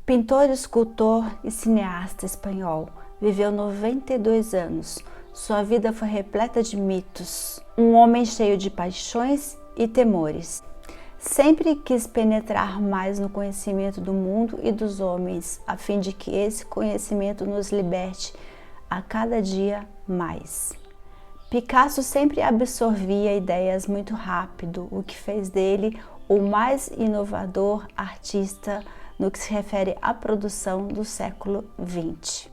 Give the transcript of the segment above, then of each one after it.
Pintor, escultor e cineasta espanhol, viveu 92 anos. Sua vida foi repleta de mitos. Um homem cheio de paixões e temores. Sempre quis penetrar mais no conhecimento do mundo e dos homens, a fim de que esse conhecimento nos liberte a cada dia mais. Picasso sempre absorvia ideias muito rápido, o que fez dele o mais inovador artista no que se refere à produção do século XX.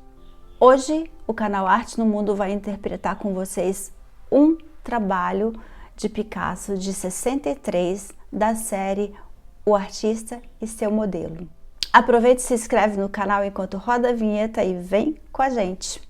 Hoje, o canal Arte no Mundo vai interpretar com vocês um trabalho de Picasso de 63 da série O Artista e Seu Modelo. Aproveite e se inscreve no canal enquanto roda a vinheta e vem com a gente!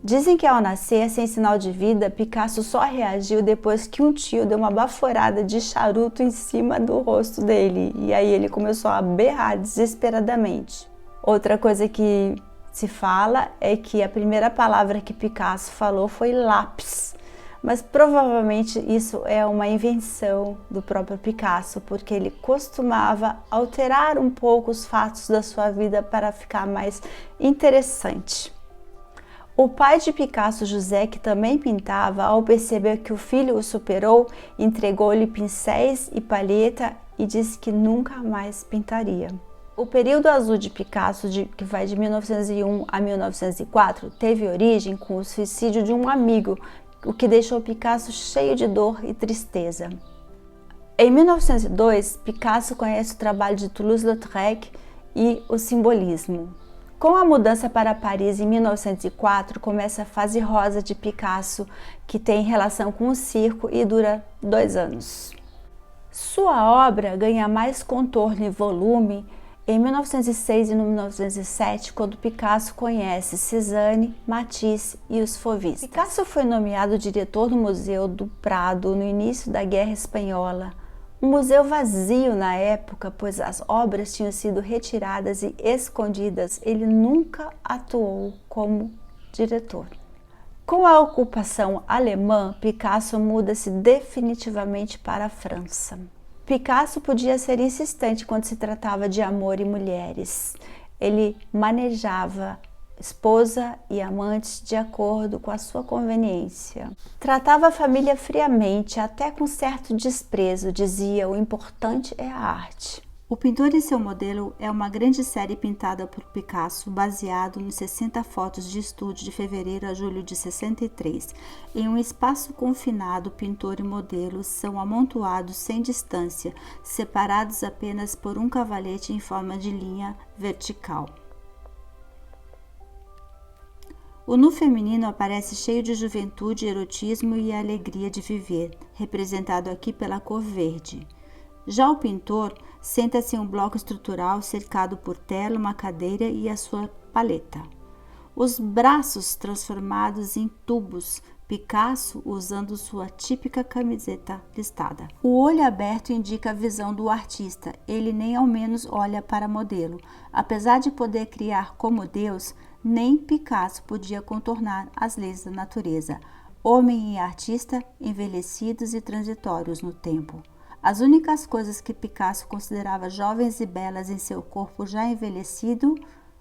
Dizem que ao nascer, sem sinal de vida, Picasso só reagiu depois que um tio deu uma baforada de charuto em cima do rosto dele, e aí ele começou a berrar desesperadamente. Outra coisa que se fala é que a primeira palavra que Picasso falou foi lápis, mas provavelmente isso é uma invenção do próprio Picasso, porque ele costumava alterar um pouco os fatos da sua vida para ficar mais interessante. O pai de Picasso, José, que também pintava, ao perceber que o filho o superou, entregou-lhe pincéis e palheta e disse que nunca mais pintaria. O período azul de Picasso, que vai de 1901 a 1904, teve origem com o suicídio de um amigo, o que deixou Picasso cheio de dor e tristeza. Em 1902, Picasso conhece o trabalho de Toulouse-Lautrec e o simbolismo. Com a mudança para Paris em 1904, começa a fase rosa de Picasso, que tem relação com o circo e dura 2 anos. Sua obra ganha mais contorno e volume em 1906 e 1907, quando Picasso conhece Cézanne, Matisse e os Fauvistas. Picasso foi nomeado diretor do Museu do Prado no início da Guerra Espanhola. Um museu vazio na época, pois as obras tinham sido retiradas e escondidas. Ele nunca atuou como diretor. Com a ocupação alemã, Picasso muda-se definitivamente para a França. Picasso podia ser insistente quando se tratava de amor e mulheres. Ele manejava esposa e amantes de acordo com a sua conveniência. Tratava a família friamente, até com certo desprezo, dizia: o importante é a arte. O Pintor e Seu Modelo é uma grande série pintada por Picasso, baseado nos 60 fotos de estúdio de fevereiro a julho de 63. Em um espaço confinado, pintor e modelo são amontoados sem distância, separados apenas por um cavalete em forma de linha vertical. O nu feminino aparece cheio de juventude, erotismo e alegria de viver, representado aqui pela cor verde. Já o pintor senta-se em um bloco estrutural cercado por tela, uma cadeira e a sua paleta. Os braços transformados em tubos, Picasso usando sua típica camiseta listada. O olho aberto indica a visão do artista, ele nem ao menos olha para modelo. Apesar de poder criar como Deus, nem Picasso podia contornar as leis da natureza. Homem e artista envelhecidos e transitórios no tempo. As únicas coisas que Picasso considerava jovens e belas em seu corpo já envelhecido: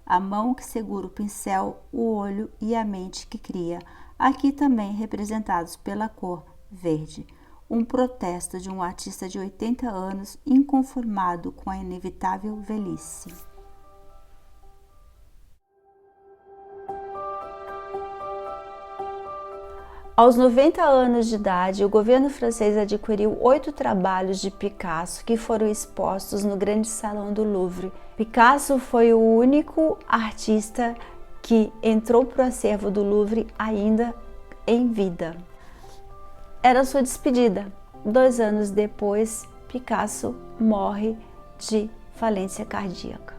a mão que segura o pincel, o olho e a mente que cria, aqui também representados pela cor verde. Um protesto de um artista de 80 anos inconformado com a inevitável velhice. Aos 90 anos de idade, o governo francês adquiriu 8 trabalhos de Picasso que foram expostos no Grande Salão do Louvre. Picasso foi o único artista que entrou para o acervo do Louvre ainda em vida. Era sua despedida. 2 anos depois, Picasso morre de falência cardíaca.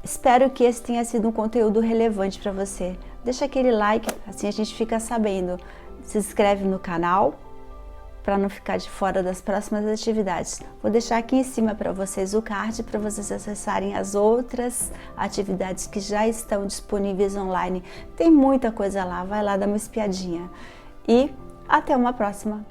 Espero que esse tenha sido um conteúdo relevante para você. Deixa aquele like, assim a gente fica sabendo. Se inscreve no canal para não ficar de fora das próximas atividades. Vou deixar aqui em cima para vocês o card para vocês acessarem as outras atividades que já estão disponíveis online. Tem muita coisa lá, vai lá dar uma espiadinha. E Até uma próxima!